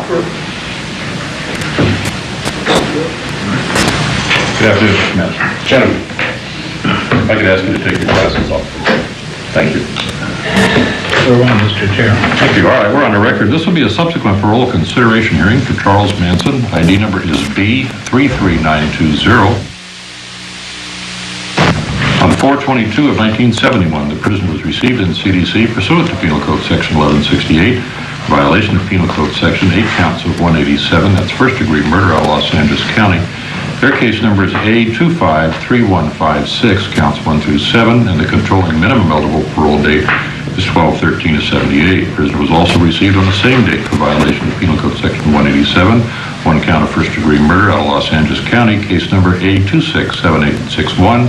Good afternoon, Mr. Manson. Gentlemen, if I could ask you to take your glasses off. Thank you. We're on, Mr. Chair. Thank you. All right, we're on the record. This will be a subsequent parole consideration hearing for Charles Manson. ID number is B33920. On 4/22 of 1971, the prisoner was received in CDC pursuant to Penal Code Section 1168, violation of Penal Code Section 8 counts of 187. That's first-degree murder out of Los Angeles County. Their case number is A253156, counts 1 through 7, and the controlling minimum eligible parole date is 12/13/78. Prisoner was also received on the same date for violation of Penal Code Section 187, one count of first-degree murder out of Los Angeles County, case number A267861.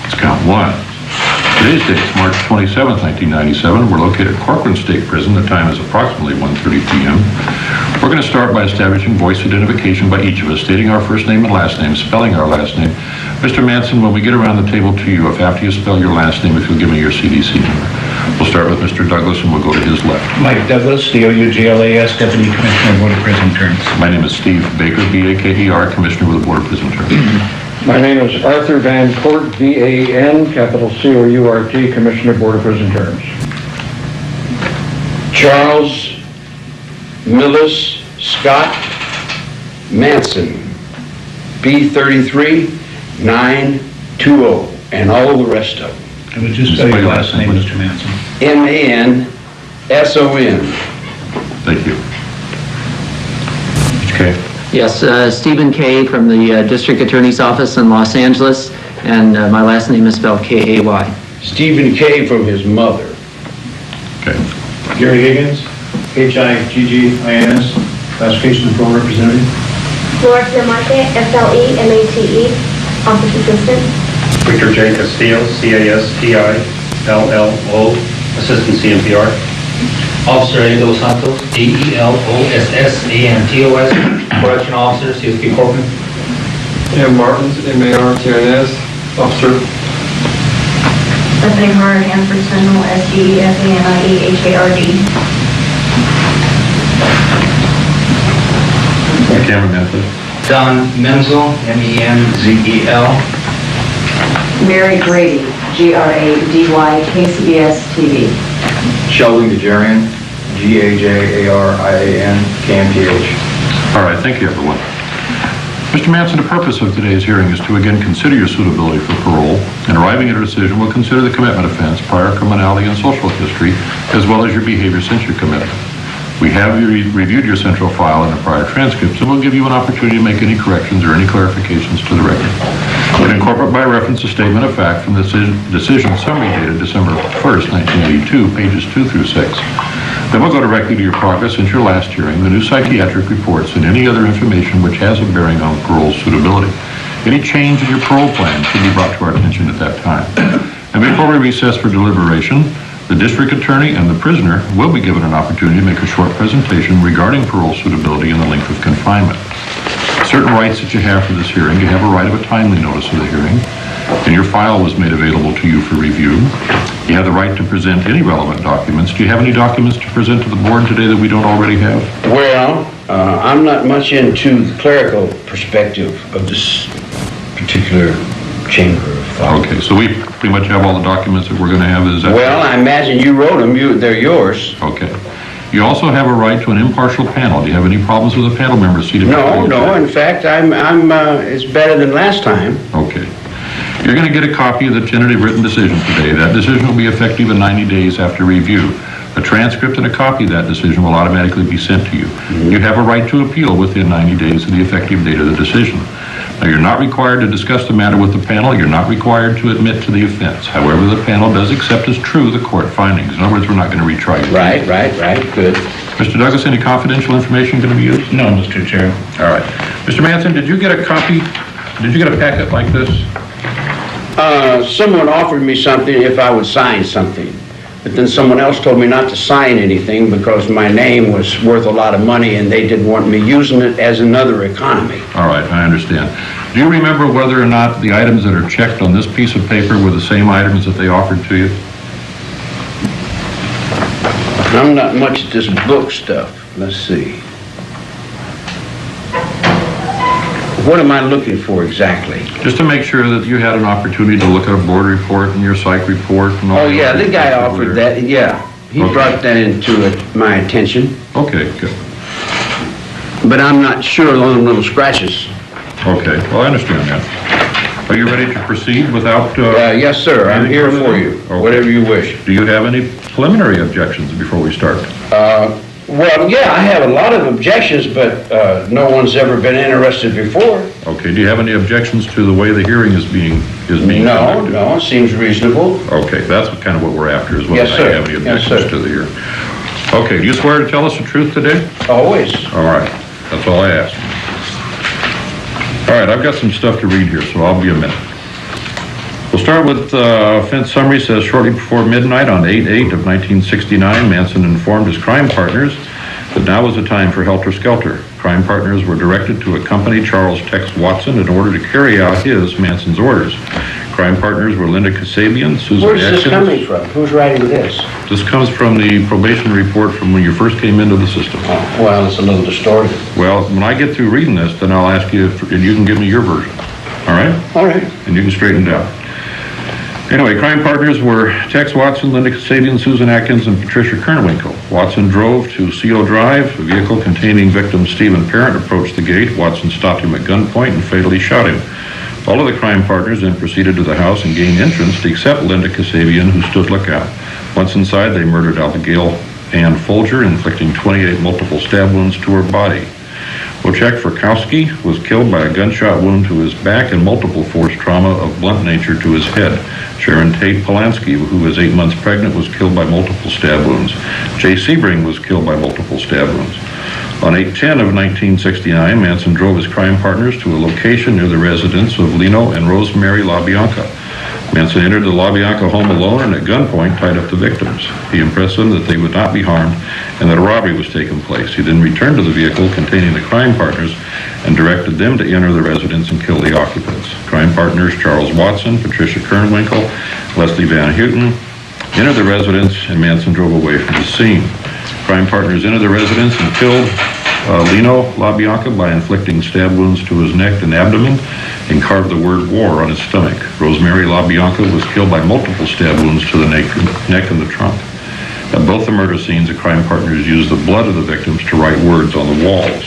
It's count 1. Today's date is March 27th, 1997. We're located at Corcoran State Prison. The time is approximately 1:30 p.m. We're going to start by establishing voice identification by each of us, stating our first name and last name, spelling our last name. Mr. Manson, when we get around the table to you, if after you spell your last name, if you'll give me your CDC number. We'll start with Mr. Douglas, and we'll go to his left. Mike Douglas, DOUGLAS, Deputy Commissioner, Board of Prison Terms. My name is Steve Baker, BAKER, Commissioner with the Board of Prison Terms. My name is Arthur Van Court, VAN, capital COURT, Commissioner, Board of Prison Terms. Charles Milles Scott Manson, B33920, and all the rest of them. And would you spell your last name, Mr. Manson? MANSON. Thank you. Okay. Yes, Stephen Kay from the District Attorney's Office in Los Angeles, and my last name is spelled K-A-Y. Stephen K. from his mother. Okay. Gary Higgins, HIGGINS, Classification and Parole Representative. Laura Mate, FLEMATE, Office Assistant. Victor J. Castillo, CASTILLO, Assistant CMPR. Officer A. Dos Santos, DELOSSANTOS, Correction Officer, CSP Corcoran. M. Martins, MARTINS, Officer. Stephanie Hard, Hanford Sentinel, SDEFANIEHARD. Cameraman, please. Don Menzel, MENZEL. Mary Grady, GRADY, KCBS TV. Sheldon Gajarian, GAJARIAN, KMPH. All right, thank you, everyone. Mr. Manson, the purpose of today's hearing is to again consider your suitability for parole, and arriving at a decision will consider the commitment offense, prior criminality, and social history, as well as your behavior since your commitment. We have reviewed your central file and the prior transcripts, and we'll give you an opportunity to make any corrections or any clarifications to the record. We'll incorporate by reference a statement of fact from the decision summary dated December 1st, 1982, pages 2 through 6. Then we'll go directly to your progress since your last hearing, the new psychiatric reports, and any other information which has a bearing on parole suitability. Any change in your parole plan should be brought to our attention at that time. And before we recess for deliberation, the district attorney and the prisoner will be given an opportunity to make a short presentation regarding parole suitability and the length of confinement. Certain rights that you have for this hearing, you have a right of a timely notice of the hearing, and your file was made available to you for review. You have the right to present any relevant documents. Do you have any documents to present to the board today that we don't already have? Well, I'm not much into the clerical perspective of this particular chamber of thought. Okay, so we pretty much have all the documents that we're going to have. Is that well, I imagine you wrote them. They're yours. Okay. You also have a right to an impartial panel. Do you have any problems with a panel member seated? No. In fact, it's better than last time. Okay. You're going to get a copy of the tentative written decision today. That decision will be effective in 90 days after review. A transcript and a copy of that decision will automatically be sent to you. Mm-hmm. You have a right to appeal within 90 days of the effective date of the decision. Now, you're not required to discuss the matter with the panel. You're not required to admit to the offense. However, the panel does accept as true the court findings. In other words, we're not going to retry you. Right. Good. Mr. Douglas, any confidential information going to be used? No, Mr. Chair. All right. Mr. Manson, did you get a copy? Did you get a packet like this? Someone offered me something if I would sign something. But then someone else told me not to sign anything because my name was worth a lot of money and they didn't want me using it as another economy. All right, I understand. Do you remember whether or not the items that are checked on this piece of paper were the same items that they offered to you? I'm not much at this book stuff. Let's see. What am I looking for exactly? Just to make sure that you had an opportunity to look at a board report and your psych report and all. Oh, yeah, the guy offered that, yeah. He Okay. brought that into my attention, Okay, good. but I'm not sure on them little scratches. Okay, well, I understand that. Are you ready to proceed without, Yes, sir, I'm here for you, Okay. whatever you wish. do you have any preliminary objections before we start? Well, yeah, I have a lot of objections, but no one's ever been interested before. Okay, do you have any objections to the way the hearing is being No, conducted? no, it seems reasonable. Okay, that's kind of what we're after, is whether Yes, or not sir. you have any Yes, objections sir. to the hearing. Okay, do you swear to tell us the truth today? Always. All right, that's all I ask. All right, I've got some stuff to read here, so I'll be a minute. We'll start with offense summary. Says shortly before midnight on 8/8 of 1969, Manson informed his crime partners that now was the time for helter-skelter. Crime partners were directed to accompany Charles Tex Watson in order to carry out Manson's orders. Crime partners were Linda Kasabian, Susan Where's this Atkins. coming from? Who's writing this? This comes from the probation report from when you first came into the system. Oh, well, it's a little distorted. Well, when I get through reading this, then I'll ask you, and you can give me your version. All right? All right. And you can straighten it out. Anyway, crime partners were Tex Watson, Linda Kasabian, Susan Atkins, and Patricia Kernwinkle. Watson drove to CO Drive. A vehicle containing victim Stephen Parent approached the gate. Watson stopped him at gunpoint and fatally shot him. All of the crime partners then proceeded to the house and gained entrance except Linda Kasabian, who stood lookout. Once inside, they murdered Abigail Ann Folger, inflicting 28 multiple stab wounds to her body. Wojciech Frykowski was killed by a gunshot wound to his back and multiple force trauma of blunt nature to his head. Sharon Tate Polanski, who was 8 months pregnant, was killed by multiple stab wounds. Jay Sebring was killed by multiple stab wounds. On 8/10 of 1969, Manson drove his crime partners to a location near the residence of Lino and Rosemary LaBianca. Manson entered the LaBianca home alone and at gunpoint tied up the victims. He impressed them that they would not be harmed and that a robbery was taking place. He then returned to the vehicle containing the crime partners and directed them to enter the residence and kill the occupants. Crime partners Charles Watson, Patricia Kernwinkle, Leslie Van Houten entered the residence and Manson drove away from the scene. Crime partners entered the residence and killed Lino LaBianca by inflicting stab wounds to his neck and abdomen and carved the word war on his stomach. Rosemary LaBianca was killed by multiple stab wounds to the neck and the trunk. At both the murder scenes, the crime partners used the blood of the victims to write words on the walls.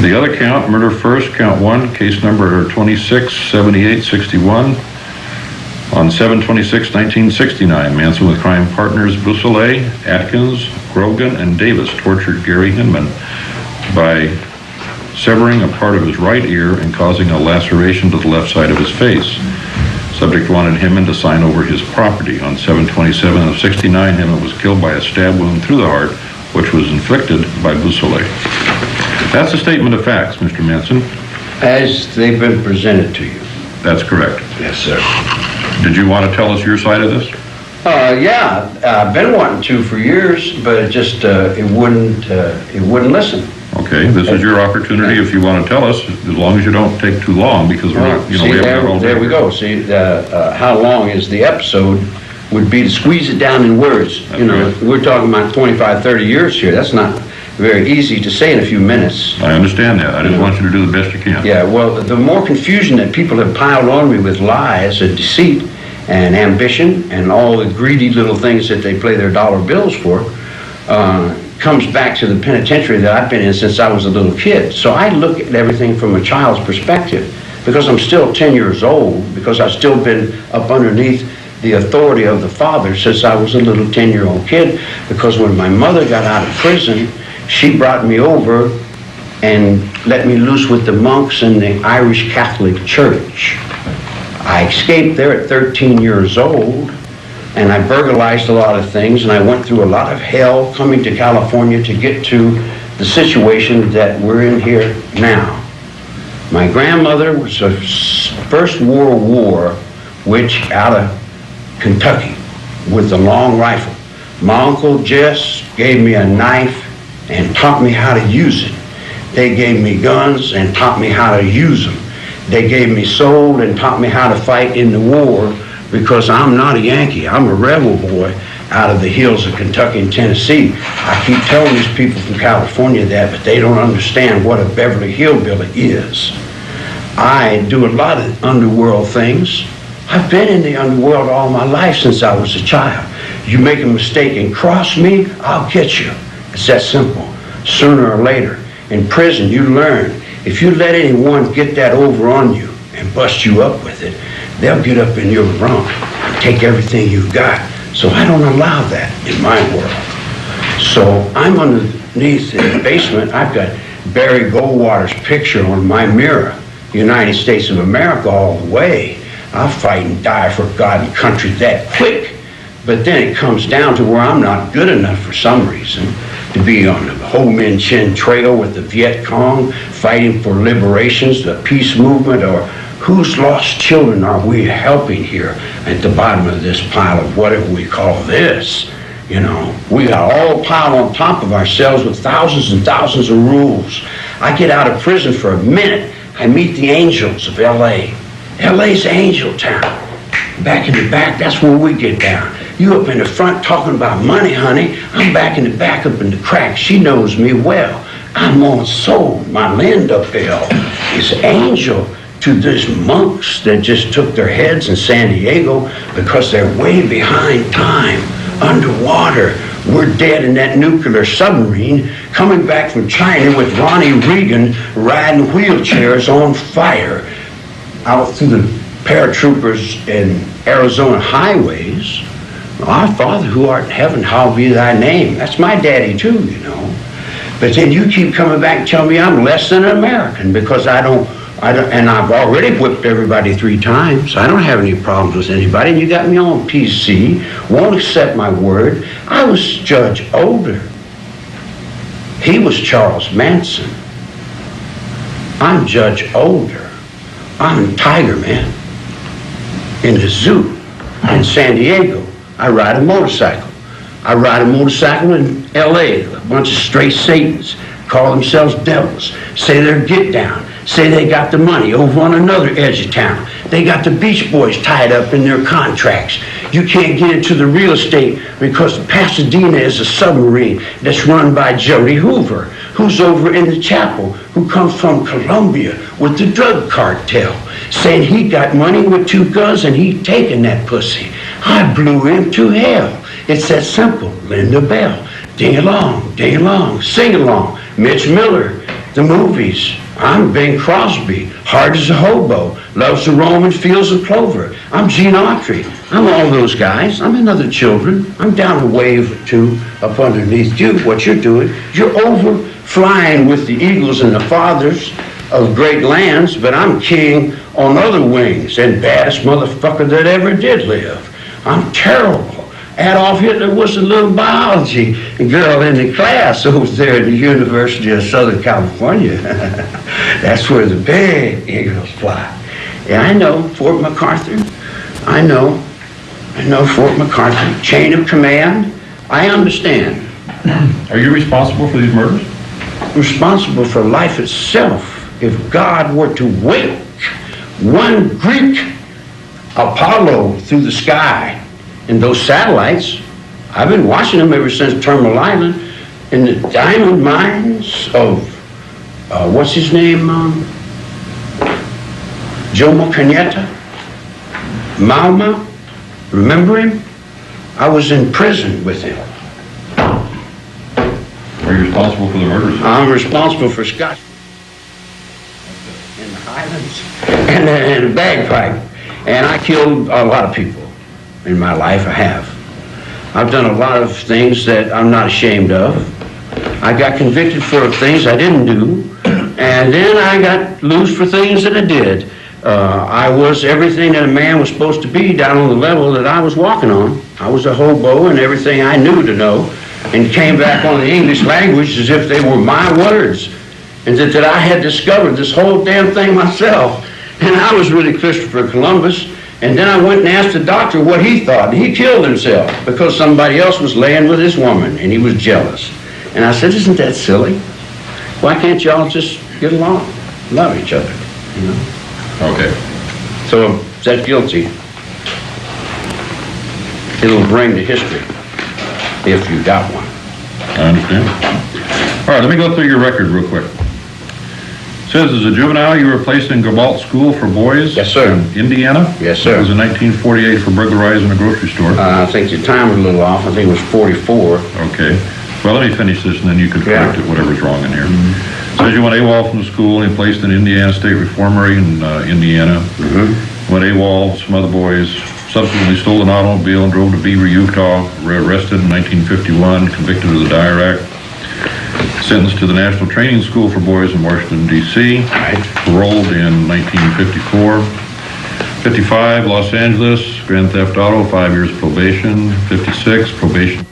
The other count, murder first, count 1, case number 267861. On 7/26/1969, Manson with crime partners Bussolay, Atkins, Grogan, and Davis tortured Gary Hinman by severing a part of his right ear and causing a laceration to the left side of his face. Subject wanted Hinman to sign over his property. On 7/27/69, Hinman was killed by a stab wound through the heart, which was inflicted by Bussolay. That's a statement of facts, Mr. Manson. As they've been presented to you. That's correct. Yes, sir. Did you want to tell us your side of this? Yeah, I've been wanting to for years, but it just, it wouldn't listen. Okay, this is your opportunity if you want to tell us, as long as you don't take too long, because we're, we See, haven't got all there we day. go. See, how long is the episode would be to squeeze it down in words. That's You know, right. we're talking about 25, 30 years here. That's not very easy to say in a few minutes. I understand that. I just want you to do the best you can. Yeah, well, the more confusion that people have piled on me with lies and deceit and ambition and all the greedy little things that they play their dollar bills for, comes back to the penitentiary that I've been in since I was a little kid. So I look at everything from a child's perspective because I'm still 10 years old, because I've still been up underneath the authority of the father since I was a little 10-year-old kid, because when my mother got out of prison, she brought me over and let me loose with the monks in the Irish Catholic Church. I escaped there at 13 years old, and I burglarized a lot of things, and I went through a lot of hell coming to California to get to the situation that we're in here now. My grandmother was a First World War witch out of Kentucky with a long rifle. My Uncle Jess gave me a knife and taught me how to use it. They gave me guns and taught me how to use them. They gave me soul and taught me how to fight in the war, because I'm not a Yankee. I'm a rebel boy out of the hills of Kentucky and Tennessee. I keep telling these people from California that, but they don't understand what a Beverly Hillbilly is. I do a lot of underworld things. I've been in the underworld all my life since I was a child. You make a mistake and cross me, I'll get you. It's that simple. Sooner or later, in prison, you learn. If you let anyone get that over on you and bust you up with it, they'll get up in your rump and take everything you've got. So I don't allow that in my world. So I'm underneath in the basement. I've got Barry Goldwater's picture on my mirror. United States of America all the way. I'll fight and die for God and country that quick. But then it comes down to where I'm not good enough for some reason to be on the Ho Minh Chinh Trail with the Viet Cong, fighting for liberations, the peace movement, or whose lost children are we helping here at the bottom of this pile of whatever we call this? You know, we got all piled on top of ourselves with thousands and thousands of rules. I get out of prison for a minute, I meet the angels of L.A. L.A.'s angel town. Back in the back, that's where we get down. You up in the front talking about money, honey. I'm back in the back up in the crack. She knows me well. I'm on soul. My Linda Bell is angel to these monks that just took their heads in San Diego because they're way behind time, underwater. We're dead in that nuclear submarine coming back from China with Ronnie Reagan riding wheelchairs on fire out through the paratroopers in Arizona highways. Our Father who art in heaven, hallowed be thy name. That's my daddy too, you know. But then you keep coming back and telling me I'm less than an American because I don't, and I've already whipped everybody 3 times. I don't have any problems with anybody. And you got me on PC, won't accept my word. I was Judge Older. He was Charles Manson. I'm Judge Older. I'm a tiger, man. In the zoo in San Diego. I ride a motorcycle. I ride a motorcycle in L.A. A bunch of straight Satans call themselves devils. Say they're get down. Say they got the money over on another edge of town. They got the Beach Boys tied up in their contracts. You can't get into the real estate because Pasadena is a submarine that's run by Jody Hoover, who's over in the chapel, who comes from Colombia with the drug cartel, saying he got money with 2 guns and he taking that pussy. I blew him to hell. It's that simple. Linda Bell. Ding along, sing along. Mitch Miller, the movies. I'm Bing Crosby, hard as a hobo, loves to roam in fields of clover. I'm Gene Autry. I'm all those guys. I'm in other children. I'm down a wave or 2 up underneath you. What you're doing, you're over flying with the eagles and the fathers of great lands, but I'm king on other wings and baddest motherfucker that ever did live. I'm terrible. Adolf Hitler was a little biology girl in the class over there at the University of Southern California. That's where the big eagles fly. Yeah, I know Fort MacArthur. I know Fort MacArthur. Chain of command. I understand. Are you responsible for these murders? Responsible for life itself. If God were to wink one Greek Apollo through the sky, and those satellites, I've been watching them ever since Terminal Island, in the diamond mines of, what's his name, Jomo Kenyatta, Malma, remember him? I was in prison with him. Are you responsible for the murders? I'm responsible for Scotch in the Highlands and a bagpipe. And I killed a lot of people in my life. I have. I've done a lot of things that I'm not ashamed of. I got convicted for things I didn't do, and then I got loose for things that I did. I was everything that a man was supposed to be down on the level that I was walking on. I was a hobo and everything I knew to know, and came back on the English language as if they were my words, and that I had discovered this whole damn thing myself. And I was really Christopher Columbus. And then I went and asked the doctor what he thought, and he killed himself because somebody else was laying with his woman, and he was jealous. And I said, isn't that silly? Why can't y'all just get along, love each other, you know? Okay. So, is that guilty? It'll bring to history. if you got one. I understand. All right, let me go through your record real quick. It says as a juvenile you were placed in Gabalt School for Boys. Yes, sir. In Indiana. Yes, sir. It was in 1948 for burglarizing a grocery store. I think the time was a little off. I think it was 44. Okay. Well, let me finish this and then you can correct it, whatever's wrong in here. It says you went AWOL from the school and placed in Indiana State Reformatory in Indiana. Went AWOL, some other boys. Subsequently stole an automobile and drove to Beaver, Utah. Were arrested in 1951, convicted of the Dyer Act. Sentenced to the National Training School for Boys in Washington, D.C. Paroled in 1954. 55, Los Angeles, grand theft auto, 5 years probation. 56, probation.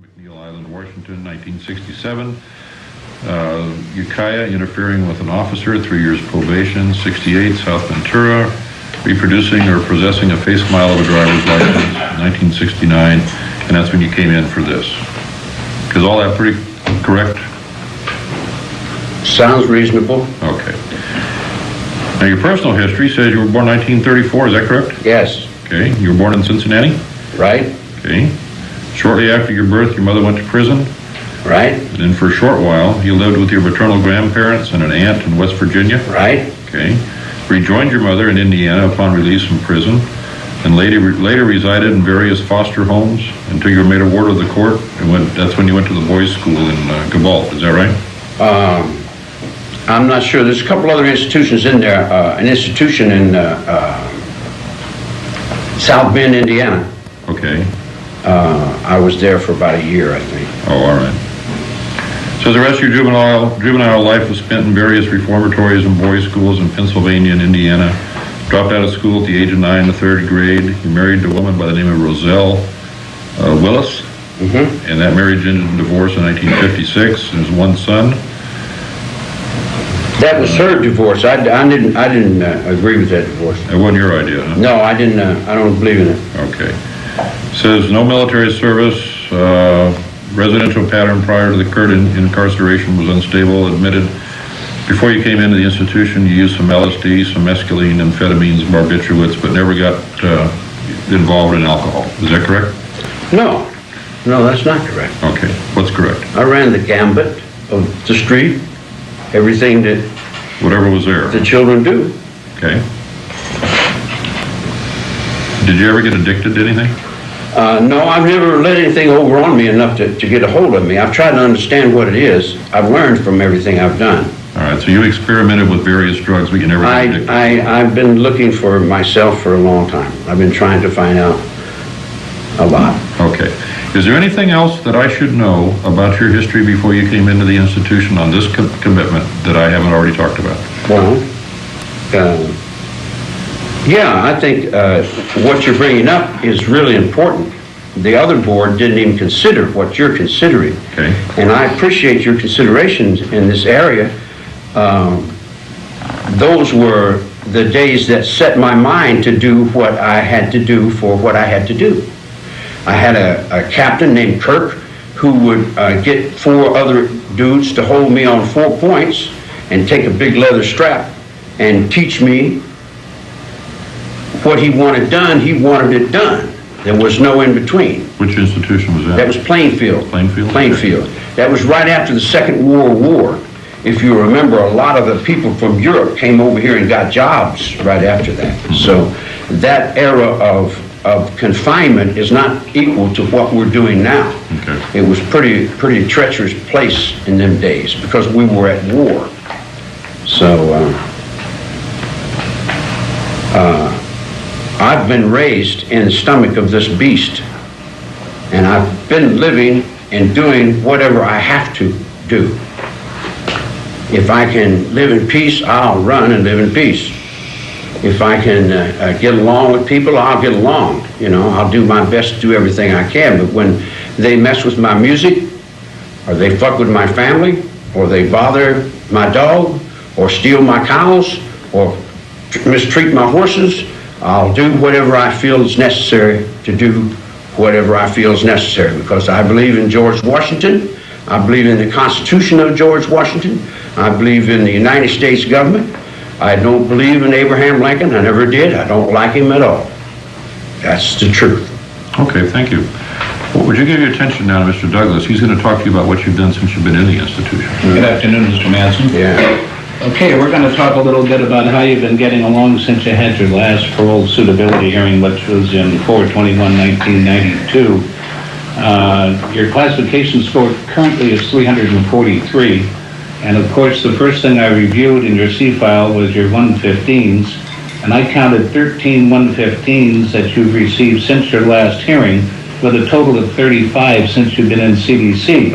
McNeil Island, Washington, 1967. Ukiah, interfering with an officer, 3 years probation. 68, South Ventura, reproducing or possessing a face mile of a driver's license, 1969, and that's when you came in for this. Is all that pretty correct? Sounds reasonable. Okay. Now your personal history says you were born 1934, is that correct? Yes. Okay. You were born in Cincinnati? Right. Okay. Shortly after your birth, your mother went to prison? Right. And then for a short while, you lived with your maternal grandparents and an aunt in West Virginia? Right. Okay. Rejoined your mother in Indiana upon release from prison, and later resided in various foster homes until you were made a ward of the court, and that's when you went to the boys' school in Gabalt, is that right? I'm not sure. There's a couple other institutions in there. An institution in South Bend, Indiana. Okay. I was there for about a year, I think. Oh, all right. So the rest of your juvenile life was spent in various reformatories and boys' schools in Pennsylvania and Indiana. Dropped out of school at the age of 9 in the 3rd grade. You married a woman by the name of Roselle Willis, and that marriage ended in divorce in 1956. There's one son. That was her divorce. I didn't agree with that divorce. That wasn't your idea, huh? No, I didn't. I don't believe in it. Okay. Says no military service. Residential pattern prior to the current incarceration was unstable. Admitted before you came into the institution you used some LSD, some mescaline, amphetamines, barbiturates, but never got involved in alcohol. Is that correct? No, that's not correct. Okay. What's correct? I ran the gambit of the street, everything that whatever was there. The children do. Okay. Did you ever get addicted to anything? No, I've never let anything over on me enough to get a hold of me. I've tried to understand what it is. I've learned from everything I've done. All right, so you experimented with various drugs, but you never got addicted. I've been looking for myself for a long time. I've been trying to find out a lot. Okay. Is there anything else that I should know about your history before you came into the institution on this commitment that I haven't already talked about? Well, yeah, I think what you're bringing up is really important. The other board didn't even consider what you're considering. Okay. And I appreciate your considerations in this area. Those were the days that set my mind to do what I had to do for what I had to do. I had a captain named Kirk who would get 4 other dudes to hold me on 4 points and take a big leather strap and teach me what he wanted done. He wanted it done. There was no in between. Which institution was that? That was Plainfield. Plainfield? Plainfield. That was right after the Second World War. If you remember, a lot of the people from Europe came over here and got jobs right after that. So that era of confinement is not equal to what we're doing now. Okay. It was pretty treacherous place in them days because we were at war. So I've been raised in the stomach of this beast, and I've been living and doing whatever I have to do. If I can live in peace, I'll run and live in peace. If I can get along with people, I'll get along. You know, I'll do my best to do everything I can. But when they mess with my music, or they fuck with my family, or they bother my dog, or steal my cows, or mistreat my horses, I'll do whatever I feel is necessary to do whatever I feel is necessary, because I believe in George Washington. I believe in the Constitution of George Washington. I believe in the United States government. I don't believe in Abraham Lincoln. I never did. I don't like him at all. That's the truth. Okay, thank you. Well, would you give your attention now to Mr. Douglas? He's going to talk to you about what you've done since you've been in the institution. Good afternoon, Mr. Manson. Yeah. Okay, we're going to talk a little bit about how you've been getting along since you had your last parole suitability hearing, which was in 4/21/1992. Your classification score currently is 343. And of course, the first thing I reviewed in your C file was your 115s. And I counted 13 115s that you've received since your last hearing, with a total of 35 since you've been in CDC.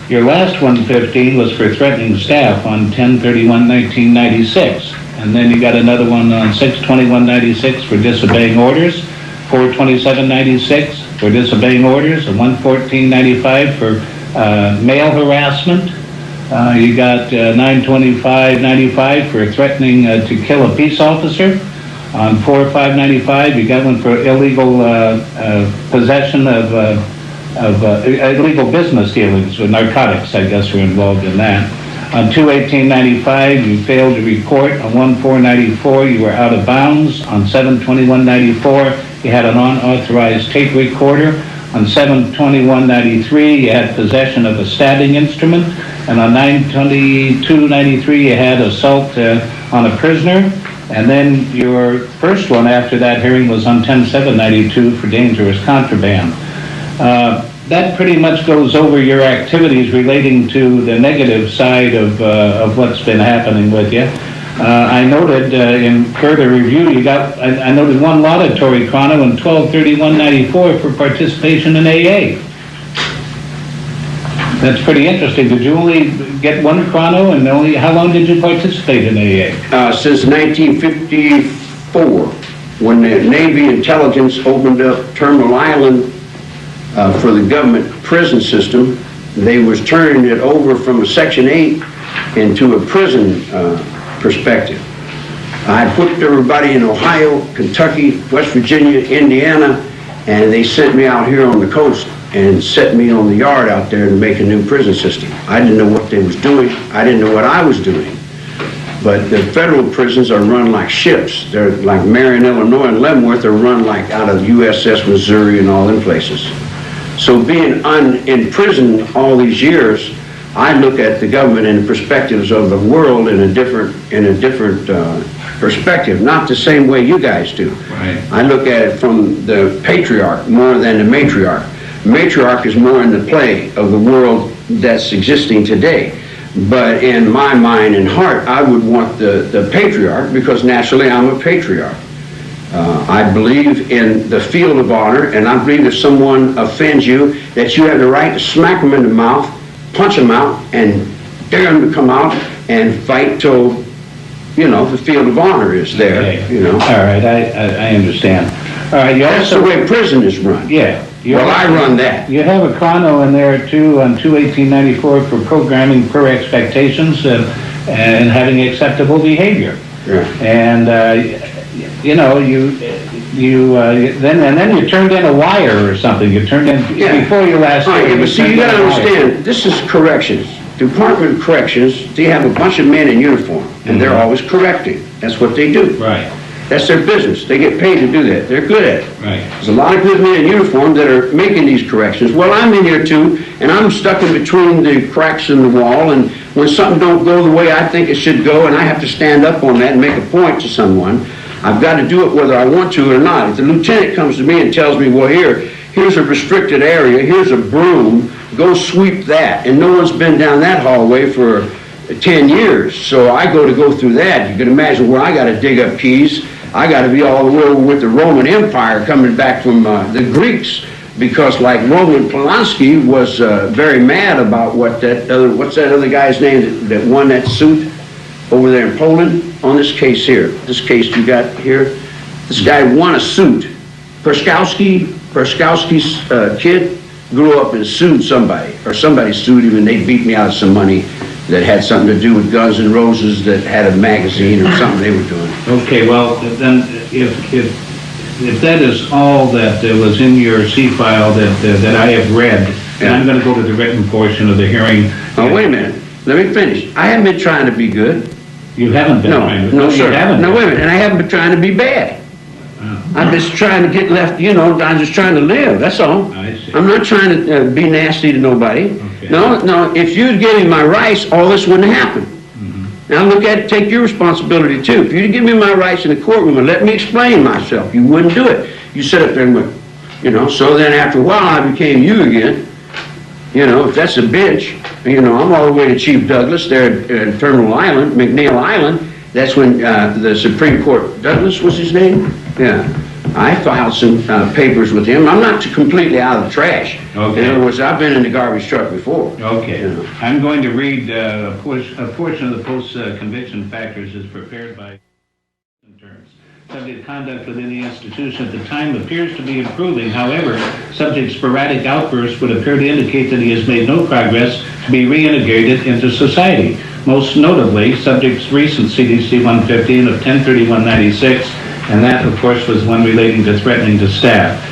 Your last 115 was for threatening staff on 10/31/1996. And then you got another one on 6/21/96 for disobeying orders, 4/27/96 for disobeying orders, and 1/14/95 for male harassment. You got 9/25/95 for threatening to kill a peace officer. On 4/5/95, you got one for illegal possession of illegal business dealings with narcotics. I guess were involved in that. On 2/18/95, you failed to report. On 1/4/94, you were out of bounds. On 7/21/94, you had an unauthorized tape recorder. On 7/21/93, you had possession of a stabbing instrument. And on 9/22/93, you had assault on a prisoner. And then your first one after that hearing was on 10/7/92 for dangerous contraband. That pretty much goes over your activities relating to the negative side of what's been happening with you. I noted in further review, I noted one laudatory chrono in 12/31/94 for participation in AA. That's pretty interesting. Did you only get one chrono, and how long did you participate in AA? Since 1954, when the Navy intelligence opened up Terminal Island for the government prison system. They was turning it over from a Section 8 into a prison perspective. I put everybody in Ohio, Kentucky, West Virginia, Indiana, and they sent me out here on the coast and set me on the yard out there to make a new prison system. I didn't know what they was doing. I didn't know what I was doing. But the federal prisons are run like ships. They're like Marion, Illinois, and Leavenworth are run like out of USS Missouri and all them places. So being in prison all these years, I look at the government in the perspectives of the world in a different perspective, not the same way you guys do. Right. I look at it from the patriarch more than the matriarch. Matriarch is more in the play of the world that's existing today. But in my mind and heart, I would want the patriarch, because naturally I'm a patriarch. I believe in the field of honor, and I believe if someone offends you, that you have the right to smack them in the mouth, punch them out, and dare them to come out and fight till, the field of honor is there, Okay. All right, I understand. All right, That's the way prison is run. Yeah. Well, I run that. You have a chrono in there, too, on 2/18/94 for programming per expectations and having acceptable behavior. Yeah. And, then you turned in a wire or something. You turned in, before your last All right, hearing, but see, you gotta understand, this is corrections. Department of Corrections, they have a bunch of men in uniform, and they're always correcting. That's what they do. Right, That's their business. They get paid to do that. They're good at it. right. There's a lot of good men in uniform that are making these corrections. Well, I'm in here too, and I'm stuck in between the cracks in the wall, and when something don't go the way I think it should go, and I have to stand up on that and make a point to someone, I've got to do it whether I want to or not. If the lieutenant comes to me and tells me, well, here's a restricted area, here's a broom, go sweep that, and no one's been down that hallway for 10 years, so I go through that. You can imagine where I got to dig up keys. I got to be all the way over with the Roman Empire coming back from the Greeks, because like Roman Polanski was very mad about what's that other guy's name that won that suit over there in Poland on this case here. This case you got here, this guy won a suit. Perskowski's kid grew up and sued somebody, or somebody sued him, and they beat me out of some money that had something to do with Guns N' Roses, that had a magazine or something they were doing. Okay, well, then, if that is all that was in your C file that I have read, then I'm going to go to the written portion of the hearing. Oh, wait a minute. Let me finish. I haven't been trying to be good. You haven't been trying to... No, sir. You haven't. No, wait a minute. And I haven't been trying to be bad. I'm just trying to get left, you know, I'm just trying to live, that's all. I see. I'm not trying to be nasty to nobody. Okay. No, if you'd give me my rights, all this wouldn't happen. Now look at it, take your responsibility too. If you'd give me my rights in the courtroom and let me explain myself, you wouldn't do it. You sit up there and went, you know, so then after a while I became you again. You know, if that's a bitch, you know, I'm all the way to Chief Douglas there at Terminal Island, McNeil Island. That's when the Supreme Court, Douglas was his name? Yeah. I filed some papers with him. I'm not completely out of the trash. Okay. In other words, I've been in the garbage truck before. Okay. You know. I'm going to read a portion of the post-conviction factors as prepared by terms. Subject conduct within the institution at the time appears to be improving. However, subject sporadic outbursts would appear to indicate that he has made no progress to be reintegrated into society. Most notably, subject's recent CDC 115 of 10/31/96, and that, of course, was one relating to threatening to staff.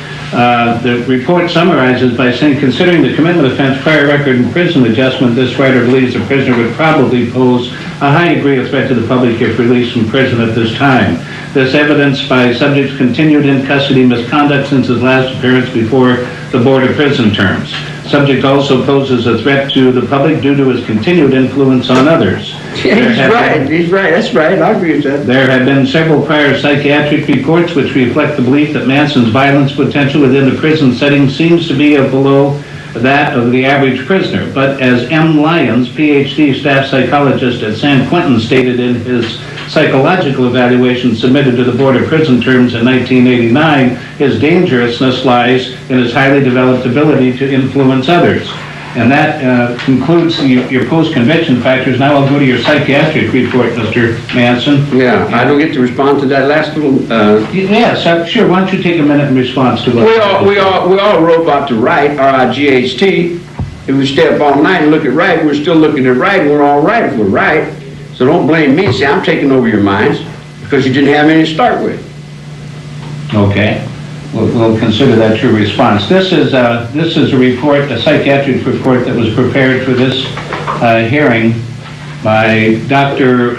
The report summarizes by saying, considering the commitment offense, prior record, and prison adjustment, this writer believes the prisoner would probably pose a high degree of threat to the public if released from prison at this time. This evidenced by subject's continued in custody misconduct since his last appearance before the Board of Prison Terms. Subject also poses a threat to the public due to his continued influence on others. Yeah, he's right, that's right, I agree with that. There have been several prior psychiatric reports which reflect the belief that Manson's violence potential within the prison setting seems to be below that of the average prisoner. But as M. Lyons, PhD staff psychologist at San Quentin, stated in his psychological evaluation submitted to the Board of Prison Terms in 1989, his dangerousness lies in his highly developed ability to influence others. And that concludes your post-conviction factors. Now I'll go to your psychiatric report, Mr. Manson. Yeah, I don't get to respond to that last little... Yes, sure. Why don't you take a minute in response to what... We all robot to right, R-I-G-H-T. If we stay up all night and look at right, we're still looking at right, and we're all right if we're right. So don't blame me. See, I'm taking over your minds because you didn't have any to start with. Okay. We'll consider that your response. This is a report, a psychiatric report that was prepared for this hearing by Dr.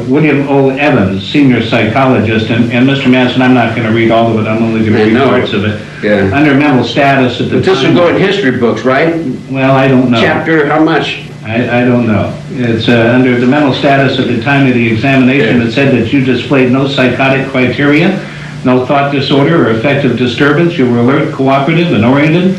William O. Evans, senior psychologist. And Mr. Manson, I'm not going to read all of it. I'm only going to read parts of it. Yeah. Under mental status at the time. But this will go in history books, right? Well, I don't know. Chapter, how much? I don't know. It's under the mental status at the time of the examination. It said that you displayed no psychotic criteria, no thought disorder or affective disturbance. You were alert, cooperative, and oriented.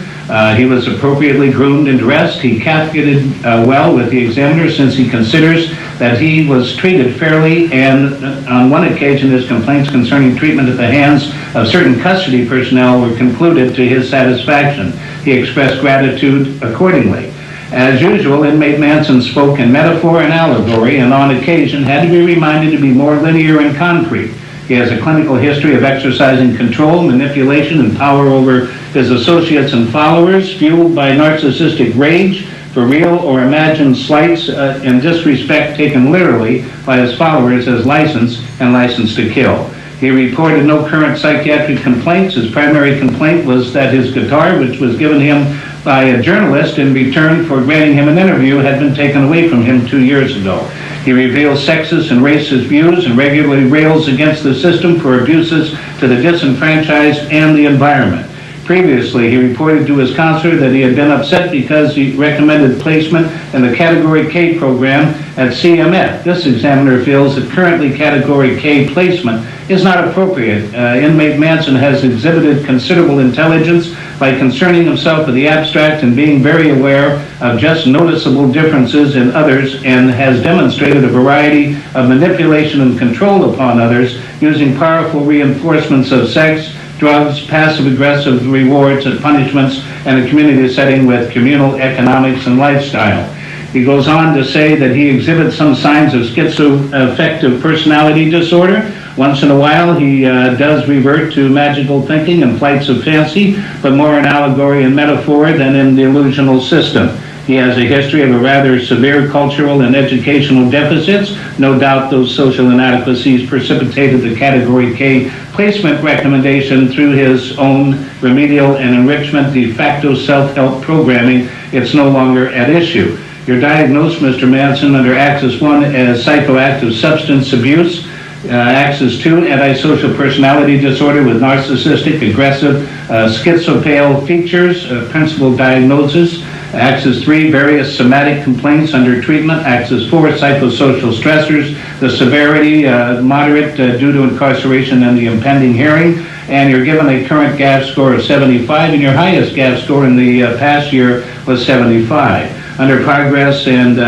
He was appropriately groomed and dressed. He calculated well with the examiner since he considers that he was treated fairly, and on one occasion his complaints concerning treatment at the hands of certain custody personnel were concluded to his satisfaction. He expressed gratitude accordingly. As usual, inmate Manson spoke in metaphor and allegory, and on occasion had to be reminded to be more linear and concrete. He has a clinical history of exercising control, manipulation, and power over his associates and followers, fueled by narcissistic rage for real or imagined slights and disrespect taken literally by his followers as license and license to kill. He reported no current psychiatric complaints. His primary complaint was that his guitar, which was given him by a journalist in return for granting him an interview, had been taken away from him 2 years ago. He reveals sexist and racist views and regularly rails against the system for abuses to the disenfranchised and the environment. Previously, he reported to his counselor that he had been upset because he recommended placement in the Category K program at CMF. This examiner feels that currently Category K placement is not appropriate. Inmate Manson has exhibited considerable intelligence by concerning himself with the abstract and being very aware of just noticeable differences in others, and has demonstrated a variety of manipulation and control upon others using powerful reinforcements of sex, drugs, passive-aggressive rewards and punishments, and a community setting with communal economics and lifestyle. He goes on to say that he exhibits some signs of schizoaffective personality disorder. Once in a while, he does revert to magical thinking and flights of fancy, but more in allegory and metaphor than in the illusional system. He has a history of a rather severe cultural and educational deficits. No doubt those social inadequacies precipitated the Category K placement recommendation through his own remedial and enrichment de facto self-help programming. It's no longer at issue. You're diagnosed, Mr. Manson, under Axis 1 as psychoactive substance abuse. Axis 2, antisocial personality disorder with narcissistic, aggressive, schizopale features, principal diagnosis. Axis 3, various somatic complaints under treatment. Axis 4, psychosocial stressors, the severity moderate due to incarceration and the impending hearing. And you're given a current GAF score of 75, and your highest GAF score in the past year was 75. Under progress and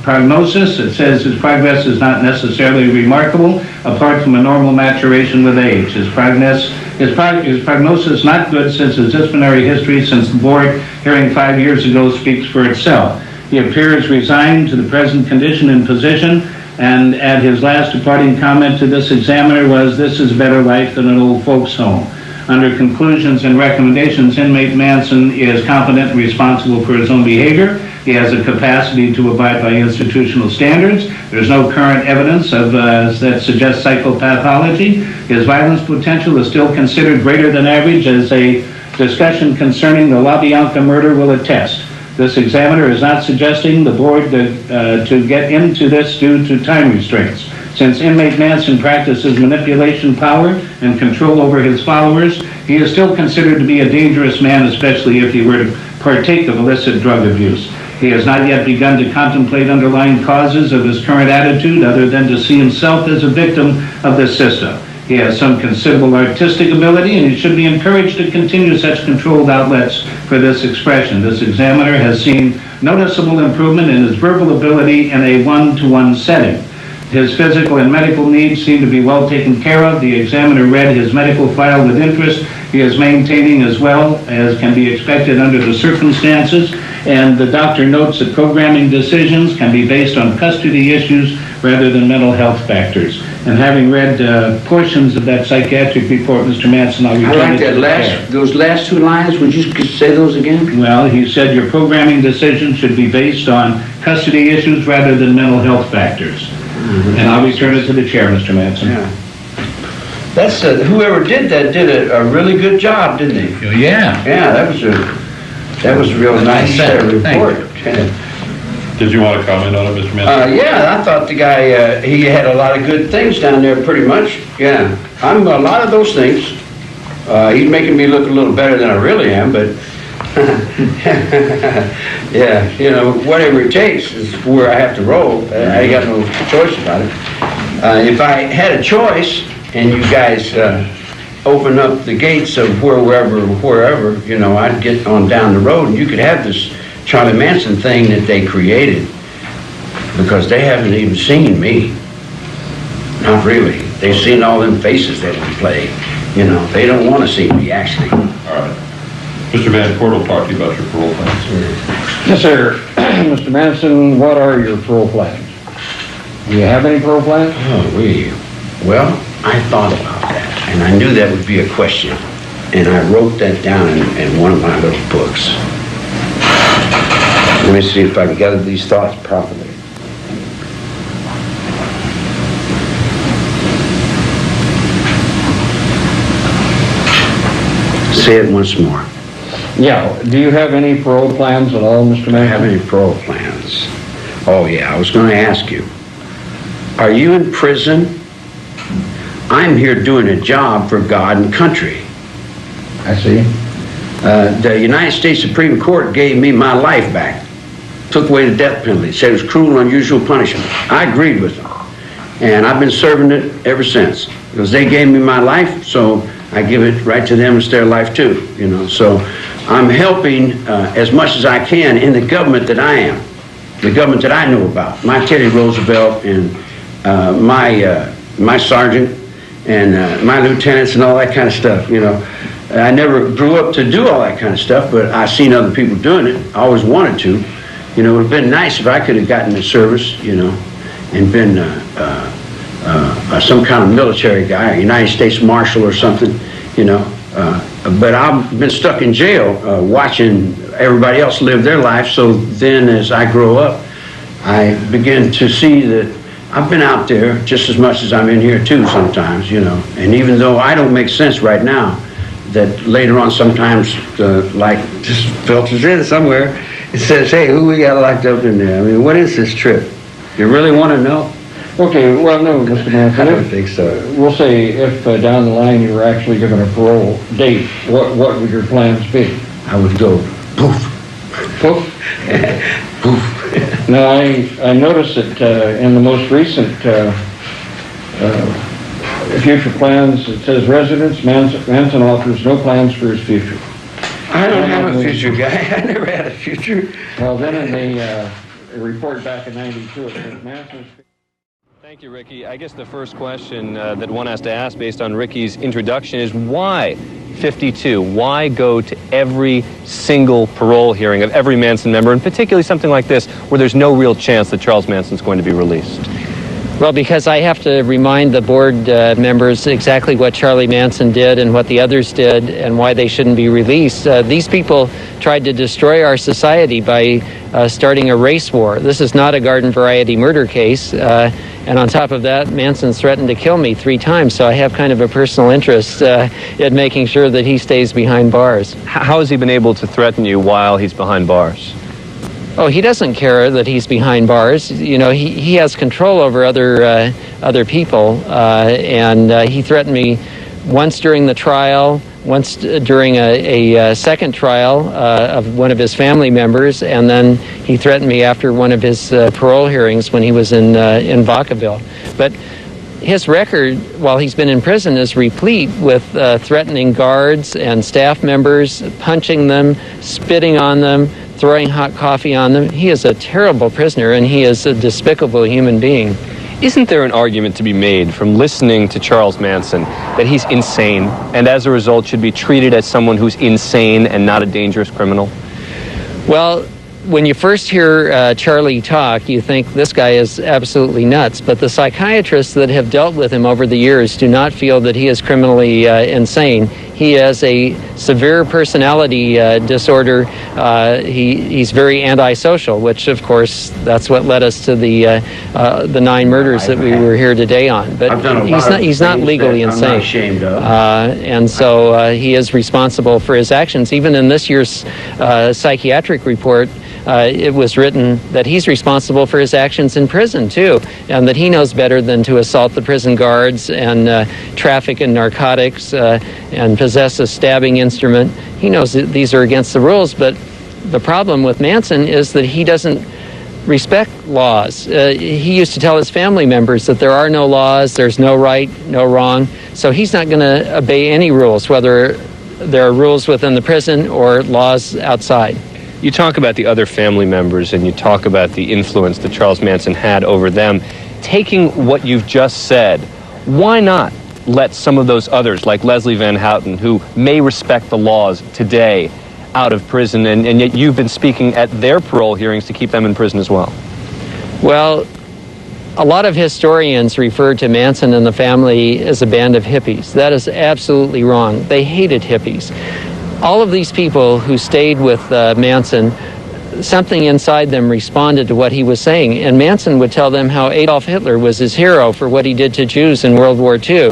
prognosis, it says his progress is not necessarily remarkable, apart from a normal maturation with age. His prognosis not good since his disciplinary history since the board hearing 5 years ago speaks for itself. He appears resigned to the present condition and position, and at his last departing comment to this examiner was, "This is a better life than an old folks' home." Under conclusions and recommendations, inmate Manson is competent and responsible for his own behavior. He has a capacity to abide by institutional standards. There's no current evidence that suggests psychopathology. His violence potential is still considered greater than average, as a discussion concerning the LaBianca murder will attest. This examiner is not suggesting the board to get into this due to time restraints. Since inmate Manson practices manipulation power and control over his followers, he is still considered to be a dangerous man, especially if he were to partake of illicit drug abuse. He has not yet begun to contemplate underlying causes of his current attitude other than to see himself as a victim of the system. He has some considerable artistic ability, and he should be encouraged to continue such controlled outlets for this expression. This examiner has seen noticeable improvement in his verbal ability in a one-to-one setting. His physical and medical needs seem to be well taken care of. The examiner read his medical file with interest. He is maintaining as well as can be expected under the circumstances, and the doctor notes that programming decisions can be based on custody issues rather than mental health factors. And having read portions of that psychiatric report, Mr. Manson, I'll return I like it to that the chair. those last two lines. Would you say those again? Well, he said your programming decisions should be based on custody issues rather than mental health factors. And I'll return it to the chair, Mr. Manson. Yeah. That's whoever did that did a really good job, didn't he? Yeah. Yeah, that was a real nice report. Did you want to comment on it, Mr. Manson? Yeah, I thought the guy, he had a lot of good things down there, pretty much. Yeah, I'm a lot of those things. He's making me look a little better than I really am, but yeah, you know, whatever it takes is where I have to roll. I got no choice about it. If I had a choice, and you guys open up the gates of wherever, you know, I'd get on down the road, and you could have this Charlie Manson thing that they created, because they haven't even seen me. Not really. They've seen all them faces that we play. You know, they don't want to see me, actually. All right. Mr. Van Court will talk to you about your parole plans. Yes, sir. Mr. Manson, what are your parole plans? Do you have any parole plans? Oh, well, I thought about that, and I knew that would be a question, and I wrote that down in one of my little books. Let me see if I can gather these thoughts properly. Say it once more. Yeah. Do you have any parole plans at all, Mr. Manson? Do I have any parole plans? Oh, yeah, I was going to ask you. Are you in prison? I'm here doing a job for God and country. I see. The United States Supreme Court gave me my life back. Took away the death penalty. Said it was cruel and unusual punishment. I agreed with them. And I've been serving it ever since. Because they gave me my life, so I give it right to them. It's their life too, you know. So I'm helping as much as I can in the government that I am. The government that I know about. My Teddy Roosevelt and my sergeant and my lieutenants and all that kind of stuff, you know. I never grew up to do all that kind of stuff, but I've seen other people doing it. I always wanted to. You know, it would have been nice if I could have gotten in service, you know, and been some kind of military guy, a United States Marshal or something, you know. But I've been stuck in jail watching everybody else live their life. So then as I grow up, I begin to see that I've been out there just as much as I'm in here too sometimes, you know. And even though I don't make sense right now, that later on sometimes like just filters in somewhere. It says, hey, who we got locked up in there? I mean, what is this trip? You really want to know? Okay, well, no, Mr. Manson. I don't think so. We'll say if down the line you were actually given a parole date, what would your plans be? I would go poof. Poof? Poof. Now, I noticed that in the most recent future plans, it says residence, Manson offers no plans for his future. I don't have a future, guy. I never had a future. Well, then in the report back in '92, it says Manson's... Thank you, Ricky. I guess the first question that one has to ask based on Ricky's introduction is why 52? Why go to every single parole hearing of every Manson member, and particularly something like this where there's no real chance that Charles Manson's going to be released? Well, because I have to remind the board members exactly what Charlie Manson did and what the others did and why they shouldn't be released. These people tried to destroy our society by starting a race war. This is not a garden variety murder case. And on top of that, Manson's threatened to kill me 3 times, so I have kind of a personal interest in making sure that he stays behind bars. How has he been able to threaten you while he's behind bars? Oh, he doesn't care that he's behind bars. You know, he has control over other people, and he threatened me once during the trial, once during a second trial of one of his family members, and then he threatened me after one of his parole hearings when he was in Vacaville. But his record, while he's been in prison, is replete with threatening guards and staff members, punching them, spitting on them, throwing hot coffee on them. He is a terrible prisoner, and he is a despicable human being. Isn't there an argument to be made from listening to Charles Manson that he's insane and as a result should be treated as someone who's insane and not a dangerous criminal? Well, when you first hear Charlie talk, you think this guy is absolutely nuts, but the psychiatrists that have dealt with him over the years do not feel that he is criminally insane. He has a severe personality disorder. He's very antisocial, which, of course, that's what led us to the 9 murders that we were here today on. But he's not legally insane. I'm not ashamed of. And so he is responsible for his actions. Even in this year's psychiatric report, it was written that he's responsible for his actions in prison, too, and that he knows better than to assault the prison guards and traffic in narcotics and possess a stabbing instrument. He knows that these are against the rules, but the problem with Manson is that he doesn't respect laws. He used to tell his family members that there are no laws, there's no right, no wrong, so he's not going to obey any rules, whether there are rules within the prison or laws outside. You talk about the other family members and you talk about the influence that Charles Manson had over them. Taking what you've just said, why not let some of those others, like Leslie Van Houten, who may respect the laws today, out of prison, and yet you've been speaking at their parole hearings to keep them in prison as well? Well, a lot of historians refer to Manson and the family as a band of hippies. That is absolutely wrong. They hated hippies. All of these people who stayed with Manson, something inside them responded to what he was saying. And Manson would tell them how Adolf Hitler was his hero for what he did to Jews in World War II.